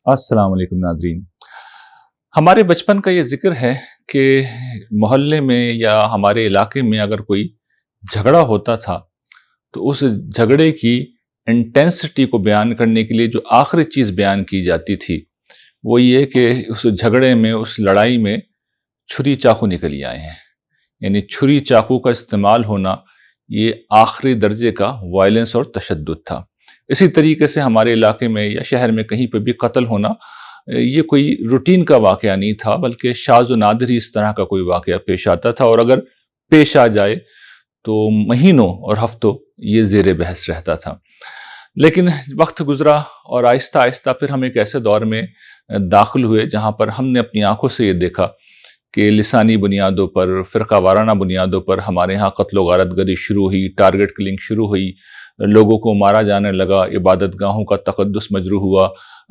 السلام علیکم ناظرین. ہمارے بچپن کا یہ ذکر ہے کہ محلے میں یا ہمارے علاقے میں اگر کوئی جھگڑا ہوتا تھا تو اس جھگڑے کی انٹینسٹی کو بیان کرنے کے لیے جو آخری چیز بیان کی جاتی تھی وہ یہ کہ اس جھگڑے میں، اس لڑائی میں چھری چاقو نکل آئے ہیں. یعنی چھری چاقو کا استعمال ہونا یہ آخری درجے کا وائلنس اور تشدد تھا. اسی طریقے سے ہمارے علاقے میں یا شہر میں کہیں پہ بھی قتل ہونا یہ کوئی روٹین کا واقعہ نہیں تھا، بلکہ شاذ و نادر ہی اس طرح کا کوئی واقعہ پیش آتا تھا، اور اگر پیش آ جائے تو مہینوں اور ہفتوں یہ زیر بحث رہتا تھا. لیکن وقت گزرا اور آہستہ آہستہ پھر ہم ایک ایسے دور میں داخل ہوئے جہاں پر ہم نے اپنی آنکھوں سے یہ دیکھا کہ لسانی بنیادوں پر، فرقہ وارانہ بنیادوں پر ہمارے ہاں قتل و غارت گری شروع ہوئی، ٹارگٹ کلنگ شروع ہوئی، لوگوں کو مارا جانے لگا، عبادت گاہوں کا تقدس مجروح ہوا،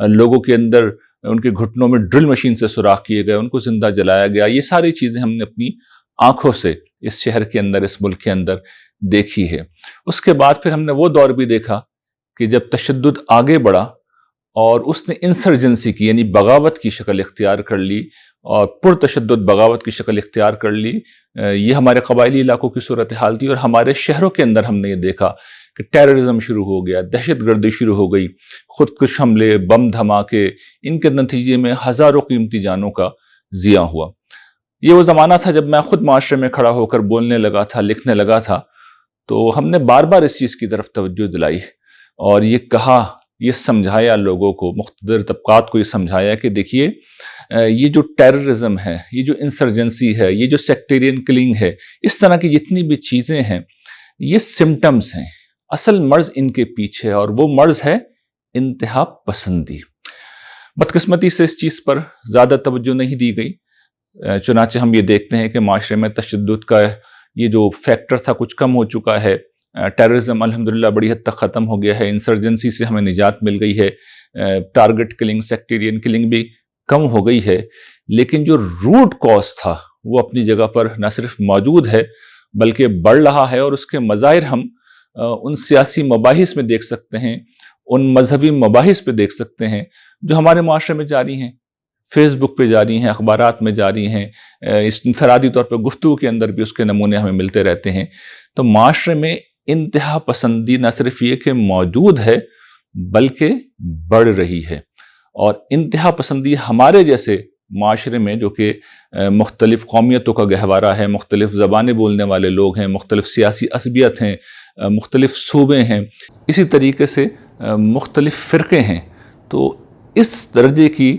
لوگوں کے اندر ان کے گھٹنوں میں ڈرل مشین سے سوراخ کیے گئے، ان کو زندہ جلایا گیا. یہ ساری چیزیں ہم نے اپنی آنکھوں سے اس شہر کے اندر، اس ملک کے اندر دیکھی ہے. اس کے بعد پھر ہم نے وہ دور بھی دیکھا کہ جب تشدد آگے بڑھا اور اس نے انسرجنسی کی، یعنی بغاوت کی شکل اختیار کر لی، اور پرتشدد بغاوت کی شکل اختیار کر لی. یہ ہمارے قبائلی علاقوں کی صورتحال تھی، اور ہمارے شہروں کے اندر ہم نے یہ دیکھا کہ ٹیررزم شروع ہو گیا، دہشت گردی شروع ہو گئی، خودکش حملے، بم دھماکے، ان کے نتیجے میں ہزاروں قیمتی جانوں کا ضیاع ہوا. یہ وہ زمانہ تھا جب میں خود معاشرے میں کھڑا ہو کر بولنے لگا تھا، لکھنے لگا تھا، تو ہم نے بار بار اس چیز کی طرف توجہ دلائی اور یہ کہا، یہ سمجھایا لوگوں کو، مختلف طبقات کو یہ سمجھایا کہ دیکھیے یہ جو ٹیررزم ہے، یہ جو انسرجنسی ہے، یہ جو سیکٹیرین کلنگ ہے، اس طرح کی جتنی بھی چیزیں ہیں یہ سمٹمز ہیں. اصل مرض ان کے پیچھے ہے، اور وہ مرض ہے انتہا پسندی. بدقسمتی سے اس چیز پر زیادہ توجہ نہیں دی گئی، چنانچہ ہم یہ دیکھتے ہیں کہ معاشرے میں تشدد کا یہ جو فیکٹر تھا کچھ کم ہو چکا ہے. ٹیررزم الحمدللہ بڑی حد تک ختم ہو گیا ہے، انسرجنسی سے ہمیں نجات مل گئی ہے، ٹارگٹ کلنگ، سیکٹیرین کلنگ بھی کم ہو گئی ہے. لیکن جو روٹ کاز تھا وہ اپنی جگہ پر نہ صرف موجود ہے بلکہ بڑھ رہا ہے، اور اس کے مظاہر ہم ان سیاسی مباحث میں دیکھ سکتے ہیں، ان مذہبی مباحث پہ دیکھ سکتے ہیں جو ہمارے معاشرے میں جاری ہیں، فیس بک پہ جاری ہیں، اخبارات میں جاری ہیں، اس انفرادی طور پہ گفتگو کے اندر بھی اس کے نمونے ہمیں ملتے رہتے ہیں. تو معاشرے میں انتہا پسندی نہ صرف یہ کہ موجود ہے بلکہ بڑھ رہی ہے. اور انتہا پسندی ہمارے جیسے معاشرے میں جو کہ مختلف قومیتوں کا گہوارہ ہے، مختلف زبانیں بولنے والے لوگ ہیں، مختلف سیاسی عصبیت ہیں، مختلف صوبے ہیں، اسی طریقے سے مختلف فرقے ہیں. تو اس درجے کی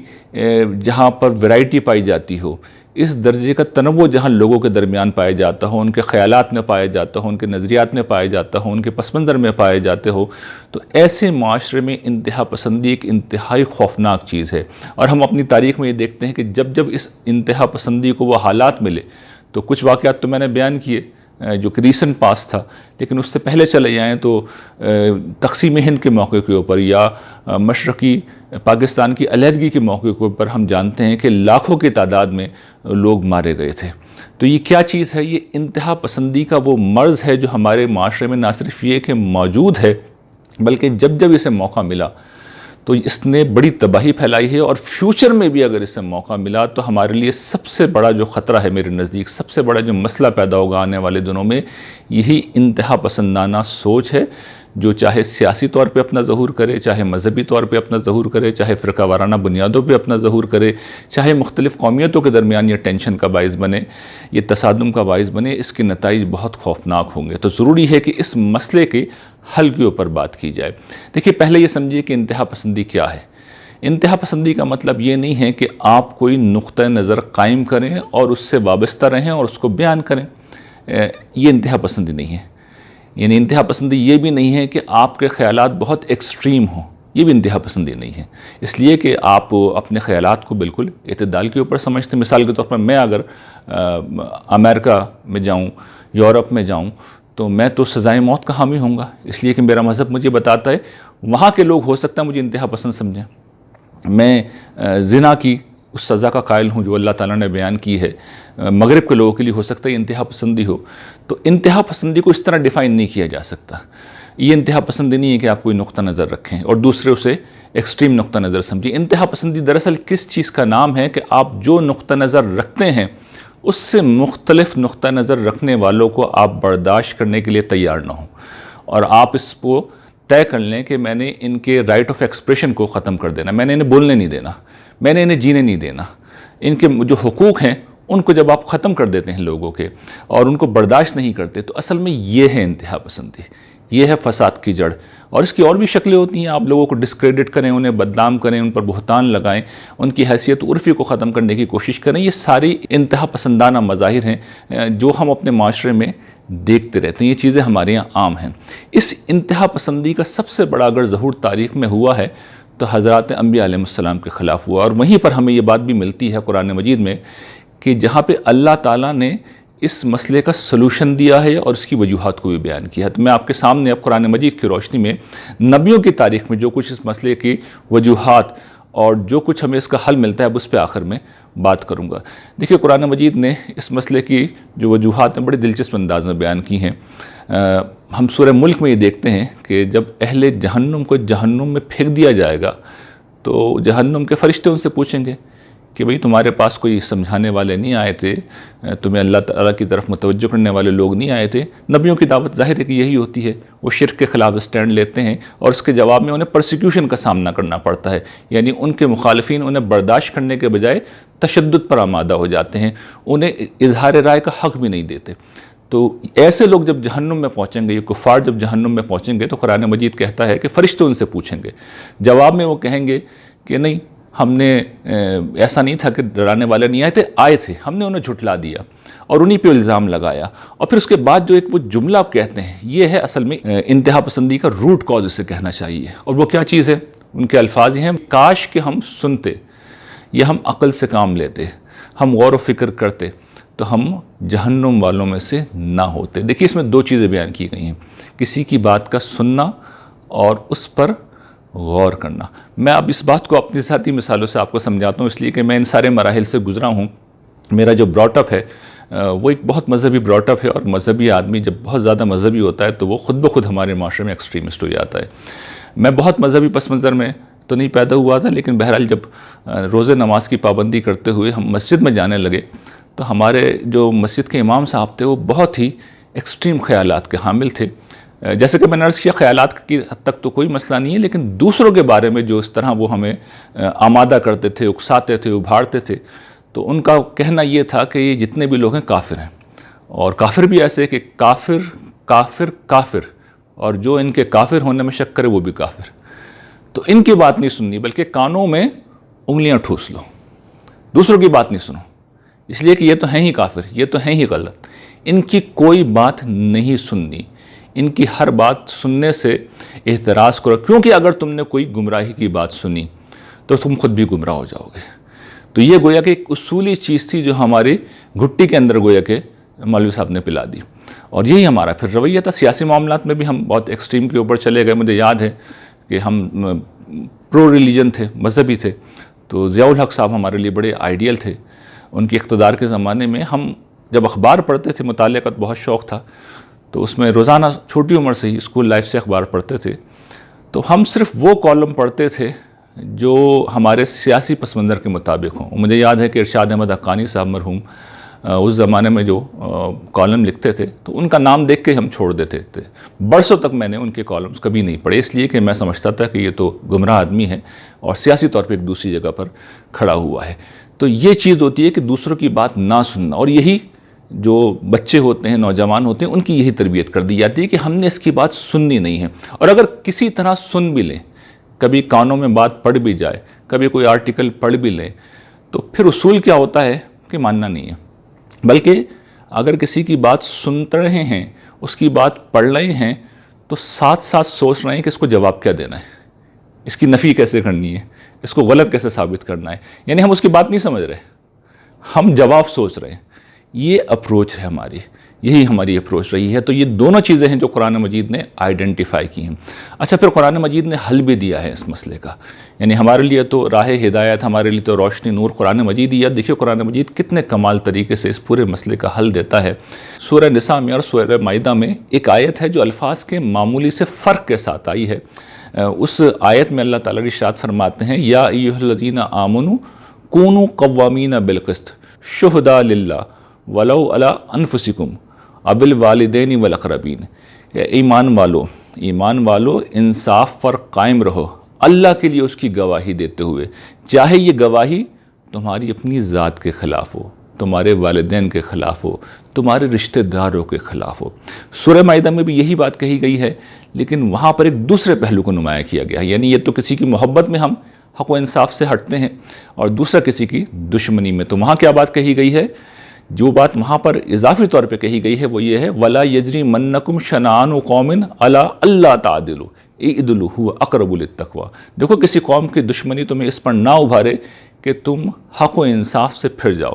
جہاں پر ویرائٹی پائی جاتی ہو، اس درجے کا تنوع جہاں لوگوں کے درمیان پایا جاتا ہو، ان کے خیالات میں پایا جاتا ہو، ان کے نظریات میں پایا جاتا ہو، ان کے پس منظر میں پائے جاتے ہو، تو ایسے معاشرے میں انتہا پسندی ایک انتہائی خوفناک چیز ہے. اور ہم اپنی تاریخ میں یہ دیکھتے ہیں کہ جب جب اس انتہا پسندی کو وہ حالات ملے، تو کچھ واقعات تو میں نے بیان کیے جو کہ ریسنٹ پاس تھا، لیکن اس سے پہلے چلے جائیں تو تقسیم ہند کے موقع کے اوپر یا مشرقی پاکستان کی علیحدگی کے موقع کے اوپر ہم جانتے ہیں کہ لاکھوں کی تعداد میں لوگ مارے گئے تھے. تو یہ کیا چیز ہے؟ یہ انتہا پسندی کا وہ مرض ہے جو ہمارے معاشرے میں نہ صرف یہ کہ موجود ہے بلکہ جب جب اسے موقع ملا تو اس نے بڑی تباہی پھیلائی ہے. اور فیوچر میں بھی اگر اسے موقع ملا تو ہمارے لیے سب سے بڑا جو خطرہ ہے، میرے نزدیک سب سے بڑا جو مسئلہ پیدا ہوگا آنے والے دنوں میں، یہی انتہا پسندانہ سوچ ہے، جو چاہے سیاسی طور پہ اپنا ظہور کرے، چاہے مذہبی طور پہ اپنا ظہور کرے، چاہے فرقہ وارانہ بنیادوں پہ اپنا ظہور کرے، چاہے مختلف قومیتوں کے درمیان یہ ٹینشن کا باعث بنے، یہ تصادم کا باعث بنے. اس کے نتائج بہت خوفناک ہوں گے. تو ضروری ہے کہ اس مسئلے کے حل کے اوپر بات کی جائے. دیکھیے، پہلے یہ سمجھیے کہ انتہا پسندی کیا ہے. انتہا پسندی کا مطلب یہ نہیں ہے کہ آپ کوئی نقطہ نظر قائم کریں اور اس سے وابستہ رہیں اور اس کو بیان کریں. یہ انتہا پسندی نہیں ہے. یعنی انتہا پسندی یہ بھی نہیں ہے کہ آپ کے خیالات بہت ایکسٹریم ہوں، یہ بھی انتہا پسندی نہیں ہے. اس لیے کہ آپ اپنے خیالات کو بالکل اعتدال کے اوپر سمجھتے ہیں. مثال کے طور پر میں اگر امریکہ میں جاؤں، یورپ میں جاؤں، تو میں تو سزائے موت کا حامی ہوں گا، اس لیے کہ میرا مذہب مجھے بتاتا ہے. وہاں کے لوگ ہو سکتا ہے مجھے انتہا پسند سمجھیں. میں زنا کی اس سزا کا قائل ہوں جو اللہ تعالیٰ نے بیان کی ہے. مغرب کے لوگوں کے لیے ہو سکتا ہے انتہا پسندی ہو. تو انتہا پسندی کو اس طرح ڈیفائن نہیں کیا جا سکتا. یہ انتہا پسندی نہیں ہے کہ آپ کوئی نقطہ نظر رکھیں اور دوسرے اسے ایکسٹریم نقطہ نظر سمجھیں۔ انتہا پسندی دراصل کس چیز کا نام ہے کہ آپ جو نقطہ نظر رکھتے ہیں اس سے مختلف نقطہ نظر رکھنے والوں کو آپ برداشت کرنے کے لیے تیار نہ ہوں، اور آپ اس کو طے کر لیں کہ میں نے ان کے رائٹ آف ایکسپریشن کو ختم کر دینا، میں نے انہیں بولنے نہیں دینا، میں نے انہیں جینے نہیں دینا۔ ان کے جو حقوق ہیں ان کو جب آپ ختم کر دیتے ہیں لوگوں کے اور ان کو برداشت نہیں کرتے، تو اصل میں یہ ہے انتہا پسندی، یہ ہے فساد کی جڑ۔ اور اس کی اور بھی شکلیں ہوتی ہیں، آپ لوگوں کو ڈسکریڈٹ کریں، انہیں بدنام کریں، ان پر بہتان لگائیں، ان کی حیثیت عرفی کو ختم کرنے کی کوشش کریں۔ یہ ساری انتہا پسندانہ مظاہر ہیں جو ہم اپنے معاشرے میں دیکھتے رہتے ہیں، یہ چیزیں ہمارے یہاں عام ہیں۔ اس انتہا پسندی کا سب سے بڑا اگر ظہور تاریخ میں ہوا ہے تو حضرات انبیاء علیہ السلام کے خلاف ہوا، اور وہیں پر ہمیں یہ بات بھی ملتی ہے قرآن مجید میں کہ جہاں پہ اللہ تعالیٰ نے اس مسئلے کا سلوشن دیا ہے اور اس کی وجوہات کو بھی بیان کیا ہے۔ تو میں آپ کے سامنے اب قرآن مجید کی روشنی میں نبیوں کی تاریخ میں جو کچھ اس مسئلے کی وجوہات اور جو کچھ ہمیں اس کا حل ملتا ہے اب اس پہ آخر میں بات کروں گا۔ دیکھیے قرآن مجید نے اس مسئلے کی جو وجوہات ہیں بڑے دلچسپ انداز میں بیان کی ہیں۔ ہم سورہ ملک میں یہ دیکھتے ہیں کہ جب اہل جہنم کو جہنم میں پھینک دیا جائے گا تو جہنم کے فرشتے ان سے پوچھیں گے کہ بھئی تمہارے پاس کوئی سمجھانے والے نہیں آئے تھے، تمہیں اللہ تعالیٰ کی طرف متوجہ کرنے والے لوگ نہیں آئے تھے؟ نبیوں کی دعوت ظاہر ہے کہ یہی ہوتی ہے، وہ شرک کے خلاف اسٹینڈ لیتے ہیں اور اس کے جواب میں انہیں پرسیکیوشن کا سامنا کرنا پڑتا ہے، یعنی ان کے مخالفین انہیں برداشت کرنے کے بجائے تشدد پر آمادہ ہو جاتے ہیں، انہیں اظہار رائے کا حق بھی نہیں دیتے۔ تو ایسے لوگ جب جہنم میں پہنچیں گے، یہ کفار جب جہنم میں پہنچیں گے تو قرآن مجید کہتا ہے کہ فرشتے ان سے پوچھیں گے، جواب میں وہ کہیں گے کہ نہیں، ہم نے ایسا نہیں تھا کہ ڈرانے والے نہیں آئے تھے، ہم نے انہیں جھٹلا دیا اور انہی پہ الزام لگایا۔ اور پھر اس کے بعد جو ایک وہ جملہ آپ کہتے ہیں، یہ ہے اصل میں انتہا پسندی کا روٹ کاز اسے کہنا چاہیے۔ اور وہ کیا چیز ہے؟ ان کے الفاظ یہ ہیں، کاش کہ ہم سنتے یا ہم عقل سے کام لیتے، ہم غور و فکر کرتے تو ہم جہنم والوں میں سے نہ ہوتے۔ دیکھیے اس میں دو چیزیں بیان کی گئی ہیں، کسی کی بات کا سننا اور اس پر غور کرنا۔ میں اب اس بات کو اپنی ذاتی مثالوں سے آپ کو سمجھاتا ہوں، اس لیے کہ میں ان سارے مراحل سے گزرا ہوں۔ میرا جو براٹ اپ ہے وہ ایک بہت مذہبی براٹ اپ ہے، اور مذہبی آدمی جب بہت زیادہ مذہبی ہوتا ہے تو وہ خود بخود ہمارے معاشرے میں ایکسٹریمسٹ ہو جاتا ہے۔ میں بہت مذہبی پس منظر میں تو نہیں پیدا ہوا تھا، لیکن بہرحال جب روزے نماز کی پابندی کرتے ہوئے ہم مسجد میں جانے لگے تو ہمارے جو مسجد کے امام صاحب تھے وہ بہت ہی ایکسٹریم خیالات کے حامل تھے۔ جیسے کہ میں نے عرض کیا، خیالات کی حد تک تو کوئی مسئلہ نہیں ہے، لیکن دوسروں کے بارے میں جو اس طرح وہ ہمیں آمادہ کرتے تھے، اکساتے تھے، ابھارتے تھے، تو ان کا کہنا یہ تھا کہ یہ جتنے بھی لوگ ہیں کافر ہیں، اور کافر بھی ایسے کہ کافر کافر کافر، اور جو ان کے کافر ہونے میں شک کرے وہ بھی کافر۔ تو ان کی بات نہیں سننی، بلکہ کانوں میں انگلیاں ٹھوس لو، دوسروں کی بات نہیں سنو، اس لیے کہ یہ تو ہیں ہی کافر، یہ تو ہیں ہی غلط۔ ان کی کوئی بات نہیں سننی، ان کی ہر بات سننے سے احتراز کرو، کیونکہ اگر تم نے کوئی گمراہی کی بات سنی تو تم خود بھی گمراہ ہو جاؤ گے۔ تو یہ گویا کہ ایک اصولی چیز تھی جو ہماری گھٹی کے اندر گویا کہ مولوی صاحب نے پلا دی، اور یہی ہمارا پھر رویہ تھا۔ سیاسی معاملات میں بھی ہم بہت ایکسٹریم کے اوپر چلے گئے۔ مجھے یاد ہے کہ ہم پرو ریلیجن تھے، مذہبی تھے، تو ضیاء الحق صاحب ہمارے لیے بڑے آئیڈیل تھے۔ ان کے اقتدار کے زمانے میں ہم جب اخبار پڑھتے تھے، مطالعے کا بہت شوق تھا، تو اس میں روزانہ چھوٹی عمر سے ہی اسکول لائف سے اخبار پڑھتے تھے، تو ہم صرف وہ کالم پڑھتے تھے جو ہمارے سیاسی پس منظر کے مطابق ہوں۔ مجھے یاد ہے کہ ارشاد احمد حقانی صاحب مرحوم اس زمانے میں جو کالم لکھتے تھے تو ان کا نام دیکھ کے ہم چھوڑ دیتے تھے۔ برسوں تک میں نے ان کے کالمز کبھی نہیں پڑھے، اس لیے کہ میں سمجھتا تھا کہ یہ تو گمراہ آدمی ہے اور سیاسی طور پہ ایک دوسری جگہ پر کھڑا ہوا ہے۔ تو یہ چیز ہوتی ہے کہ دوسروں کی بات نہ سننا، اور یہی جو بچے ہوتے ہیں، نوجوان ہوتے ہیں، ان کی یہی تربیت کر دی جاتی ہے کہ ہم نے اس کی بات سننی نہیں ہے، اور اگر کسی طرح سن بھی لیں، کبھی کانوں میں بات پڑ بھی جائے، کبھی کوئی آرٹیکل پڑھ بھی لیں، تو پھر اصول کیا ہوتا ہے کہ ماننا نہیں ہے، بلکہ اگر کسی کی بات سنتے رہے ہیں، اس کی بات پڑھ رہے ہیں، تو ساتھ ساتھ سوچ رہے ہیں کہ اس کو جواب کیا دینا ہے، اس کی نفی کیسے کرنی ہے، اس کو غلط کیسے ثابت کرنا ہے۔ یعنی ہم اس کی بات نہیں سمجھ رہے، ہم جواب سوچ رہے ہیں۔ یہ اپروچ ہے ہماری، یہی ہماری اپروچ رہی ہے۔ تو یہ دونوں چیزیں ہیں جو قرآن مجید نے آئیڈینٹیفائی کی ہیں۔ اچھا، پھر قرآن مجید نے حل بھی دیا ہے اس مسئلے کا، یعنی ہمارے لیے تو راہ ہدایت، ہمارے لیے تو روشنی، نور قرآن مجید ہی ہے۔ دیکھیے قرآن مجید کتنے کمال طریقے سے اس پورے مسئلے کا حل دیتا ہے۔ سورہ نساء میں اور سورہ مائدہ میں ایک آیت ہے جو الفاظ کے معمولی سے فرق کے ساتھ آئی ہے، اس آیت میں اللہ تعالیٰ ارشاد فرماتے ہیں یا ایھا الذین آمنوا کونوا قوامین بالقسط شہداء للہ ولو علی انفسکم او الوالدین والاقربین، ایمان والو انصاف پر قائم رہو اللہ کے لیے اس کی گواہی دیتے ہوئے، چاہے یہ گواہی تمہاری اپنی ذات کے خلاف ہو، تمہارے والدین کے خلاف ہو، تمہارے رشتہ داروں کے خلاف ہو۔ سورہ مائدہ میں بھی یہی بات کہی گئی ہے، لیکن وہاں پر ایک دوسرے پہلو کو نمایاں کیا گیا ہے، یعنی یہ تو کسی کی محبت میں ہم حق و انصاف سے ہٹتے ہیں، اور دوسرا کسی کی دشمنی میں۔ تو وہاں کیا بات کہی گئی ہے؟ جو بات وہاں پر اضافی طور پہ کہی گئی ہے وہ یہ ہے وَلَا يَجْرِمَنَّكُمْ شَنَآنُ قَوْمٍ عَلَىٰ أَلَّا تَعْدِلُوا اعْدِلُوا هُوَ أَقْرَبُ لِلتَّقْوَىٰ۔ دیکھو کسی قوم کی دشمنی تمہیں اس پر نہ ابھارے کہ تم حق و انصاف سے پھر جاؤ،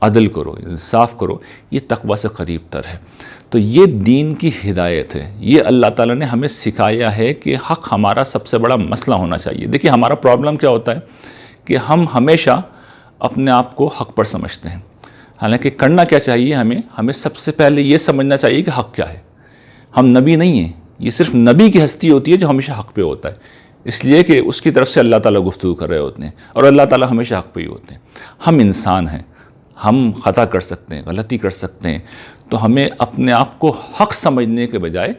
عدل کرو، انصاف کرو، یہ تقویٰ سے قریب تر ہے۔ تو یہ دین کی ہدایت ہے، یہ اللہ تعالیٰ نے ہمیں سکھایا ہے کہ حق ہمارا سب سے بڑا مسئلہ ہونا چاہیے۔ دیکھیے ہمارا پرابلم کیا ہوتا ہے کہ ہم ہمیشہ اپنے آپ کو حق پر سمجھتے ہیں، حالانکہ کرنا کیا چاہیے ہمیں سب سے پہلے یہ سمجھنا چاہیے کہ حق کیا ہے۔ ہم نبی نہیں ہیں، یہ صرف نبی کی ہستی ہوتی ہے جو ہمیشہ حق پہ ہوتا ہے، اس لیے کہ اس کی طرف سے اللہ تعالیٰ گفتگو کر رہے ہوتے ہیں، اور اللہ تعالیٰ ہمیشہ حق پہ ہی ہوتے ہیں۔ ہم انسان ہیں، ہم خطا کر سکتے ہیں، غلطی کر سکتے ہیں، تو ہمیں اپنے آپ کو حق سمجھنے کے بجائے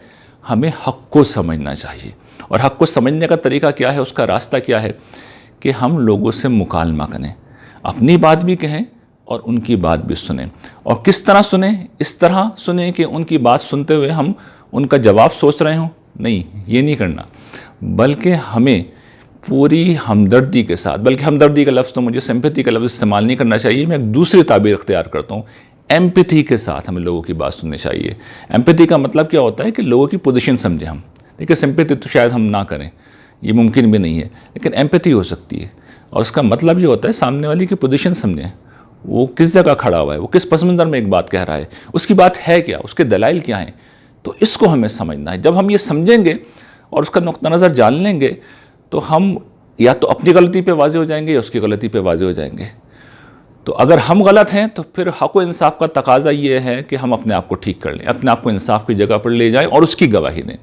ہمیں حق کو سمجھنا چاہیے۔ اور حق کو سمجھنے کا طریقہ کیا ہے، اس کا راستہ کیا ہے کہ ہم لوگوں سے مکالمہ کریں، اپنی بات بھی کہیں اور ان کی بات بھی سنیں۔ اور کس طرح سنیں؟ اس طرح سنیں کہ ان کی بات سنتے ہوئے ہم ان کا جواب سوچ رہے ہوں، نہیں، یہ نہیں کرنا، بلکہ ہمیں پوری ہمدردی کے ساتھ، بلکہ ہمدردی کا لفظ تو مجھے سمپیتھی کا لفظ استعمال نہیں کرنا چاہیے، میں ایک دوسری تعبیر اختیار کرتا ہوں، ایمپیتھی کے ساتھ ہمیں لوگوں کی بات سننی چاہیے۔ ایمپیتھی کا مطلب کیا ہوتا ہے کہ لوگوں کی پوزیشن سمجھیں ہم، دیکھیں سمپیتھی تو شاید ہم نہ کریں، یہ ممکن بھی نہیں ہے، لیکن ایمپیتھی ہو سکتی ہے، اور اس کا مطلب یہ ہوتا ہے سامنے والی کی پوزیشن سمجھیں، وہ کس جگہ کھڑا ہوا ہے، وہ کس پس منظر میں ایک بات کہہ رہا ہے، اس کی بات ہے کیا، اس کے دلائل کیا ہیں، تو اس کو ہمیں سمجھنا ہے۔ جب ہم یہ سمجھیں گے اور اس کا نقطہ نظر جان لیں گے تو ہم یا تو اپنی غلطی پہ واضح ہو جائیں گے یا اس کی غلطی پہ واضح ہو جائیں گے۔ تو اگر ہم غلط ہیں تو پھر حق و انصاف کا تقاضا یہ ہے کہ ہم اپنے آپ کو ٹھیک کر لیں، اپنے آپ کو انصاف کی جگہ پر لے جائیں اور اس کی گواہی دیں،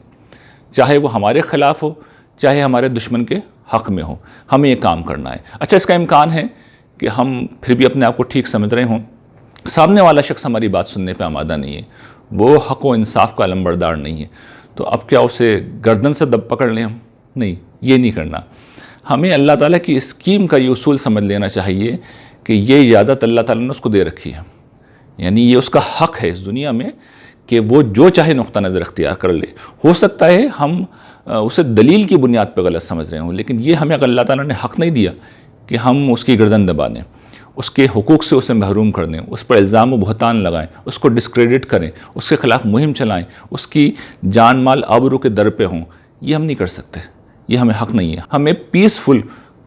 چاہے وہ ہمارے خلاف ہو، چاہے ہمارے دشمن کے حق میں ہو، ہمیں یہ کام کرنا ہے۔ اچھا، اس کا امکان ہے کہ ہم پھر بھی اپنے آپ کو ٹھیک سمجھ رہے ہوں، سامنے والا شخص ہماری بات سننے پہ آمادہ نہیں ہے، وہ حق و انصاف کا علمبردار نہیں ہے، تو اب کیا اسے گردن سے دب پکڑ لیں ہم؟ نہیں، یہ نہیں کرنا۔ ہمیں اللہ تعالیٰ کی اسکیم کا یہ اصول سمجھ لینا چاہیے کہ یہ اجازت اللہ تعالیٰ نے اس کو دے رکھی ہے، یعنی یہ اس کا حق ہے اس دنیا میں کہ وہ جو چاہے نقطہ نظر اختیار کر لے۔ ہو سکتا ہے ہم اسے دلیل کی بنیاد پہ غلط سمجھ رہے ہوں، لیکن یہ ہمیں اگر اللہ تعالیٰ نے حق نہیں دیا کہ ہم اس کی گردن دبا دیں، اس کے حقوق سے اسے محروم کر دیں، اس پر الزام و بہتان لگائیں، اس کو ڈسکریڈٹ کریں، اس کے خلاف مہم چلائیں، اس کی جان مال آبرو کے در پہ ہوں، یہ ہم نہیں کر سکتے، یہ ہمیں حق نہیں ہے۔ ہمیں پیسفل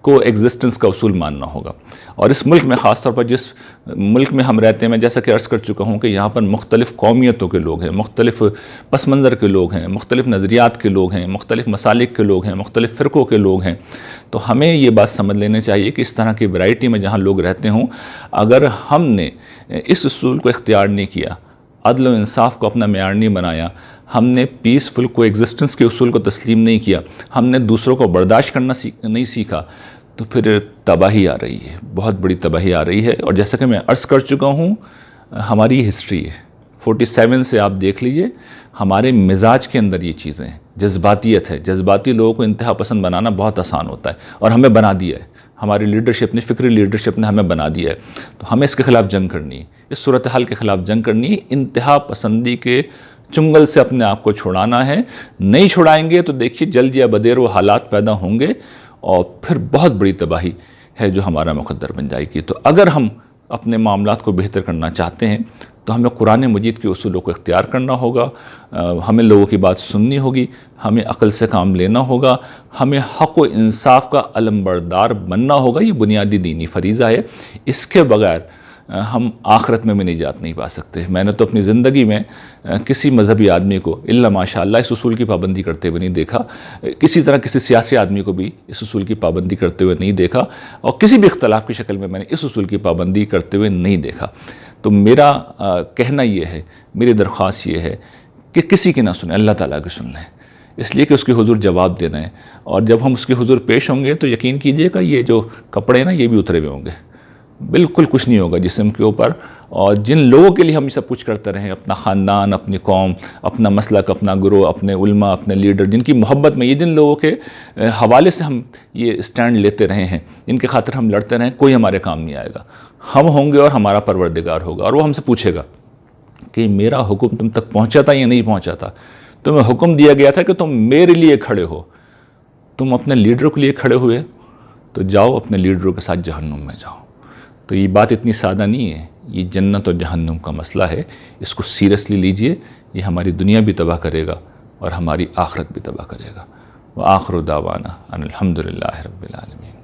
کو ایگزسٹنس کا اصول ماننا ہوگا، اور اس ملک میں خاص طور پر جس ملک میں ہم رہتے ہیں، میں جیسا کہ عرض کر چکا ہوں کہ یہاں پر مختلف قومیتوں کے لوگ ہیں، مختلف پس منظر کے لوگ ہیں، مختلف نظریات کے لوگ ہیں، مختلف مسالک کے لوگ ہیں، مختلف فرقوں کے لوگ ہیں، تو ہمیں یہ بات سمجھ لینے چاہیے کہ اس طرح کی ورائٹی میں جہاں لوگ رہتے ہوں، اگر ہم نے اس اصول کو اختیار نہیں کیا، عدل و انصاف کو اپنا معیار نہیں بنایا، ہم نے پیسفل کو ایگزسٹنس کے اصول کو تسلیم نہیں کیا، ہم نے دوسروں کو برداشت کرنا نہیں سیکھا، تو پھر تباہی آ رہی ہے، بہت بڑی تباہی آ رہی ہے۔ اور جیسا کہ میں عرض کر چکا ہوں، ہماری ہسٹری ہے 47 سے آپ دیکھ لیجئے، ہمارے مزاج کے اندر یہ چیزیں ہیں، جذباتیت ہے، جذباتی لوگوں کو انتہا پسند بنانا بہت آسان ہوتا ہے، اور ہمیں بنا دیا ہے، ہماری لیڈرشپ نے، فکری لیڈرشپ نے ہمیں بنا دیا ہے، تو ہمیں اس کے خلاف جنگ کرنی ہے، اس صورتحال کے خلاف جنگ کرنی ہے، انتہا پسندی کے چنگل سے اپنے آپ کو چھڑانا ہے۔ نہیں چھڑائیں گے تو دیکھیے جلد یا بدیر وہ حالات پیدا ہوں گے، اور پھر بہت بڑی تباہی ہے جو ہمارا مقدر بن جائے گی۔ تو اگر ہم اپنے معاملات کو بہتر کرنا چاہتے ہیں تو ہمیں قرآن مجید کے اصولوں کو اختیار کرنا ہوگا، ہمیں لوگوں کی بات سننی ہوگی، ہمیں عقل سے کام لینا ہوگا، ہمیں حق و انصاف کا علمبردار بننا ہوگا، یہ بنیادی دینی فریضہ ہے۔ اس کے بغیر ہم آخرت میں بھی نجات نہیں پا سکتے۔ میں نے تو اپنی زندگی میں کسی مذہبی آدمی کو الا ماشاءاللہ اس اصول کی پابندی کرتے ہوئے نہیں دیکھا، کسی طرح کسی سیاسی آدمی کو بھی اس اصول کی پابندی کرتے ہوئے نہیں دیکھا، اور کسی بھی اختلاف کی شکل میں نے اس اصول کی پابندی کرتے ہوئے نہیں دیکھا۔ تو میرا کہنا یہ ہے، میری درخواست یہ ہے کہ کسی کی نہ سنیں، اللہ تعالیٰ کی سن لیں۔ اس لیے کہ اس کے حضور جواب دینا ہے، اور جب ہم اس کے حضور پیش ہوں گے تو یقین کیجئے گا یہ جو کپڑے ہیں نا یہ بھی اترے ہوئے ہوں گے، بالکل کچھ نہیں ہوگا جسم کے اوپر. اور جن لوگوں کے لیے ہم یہ سب کچھ کرتے رہے، اپنا خاندان، اپنی قوم، اپنا مسلک، اپنا گروہ، اپنے علماء، اپنے لیڈر، جن کی محبت میں، یہ جن لوگوں کے حوالے سے ہم یہ اسٹینڈ لیتے رہے ہیں، ان کے خاطر ہم لڑتے رہے، کوئی ہمارے کام نہیں آئے گا. ہم ہوں گے اور ہمارا پروردگار ہوگا، اور وہ ہم سے پوچھے گا کہ میرا حکم تم تک پہنچا تھا یا نہیں پہنچا تھا. تمہیں حکم دیا گیا تھا کہ تم میرے لیے کھڑے ہو، تم اپنے لیڈر کے لیے کھڑے ہوئے، تو جاؤ اپنے لیڈروں کے ساتھ جہنم میں جاؤ. تو یہ بات اتنی سادہ نہیں ہے، یہ جنت اور جہنم کا مسئلہ ہے. اس کو سیریسلی لیجئے، یہ ہماری دنیا بھی تباہ کرے گا اور ہماری آخرت بھی تباہ کرے گا. وآخر دعوانا ان الحمدللہ رب العالمین.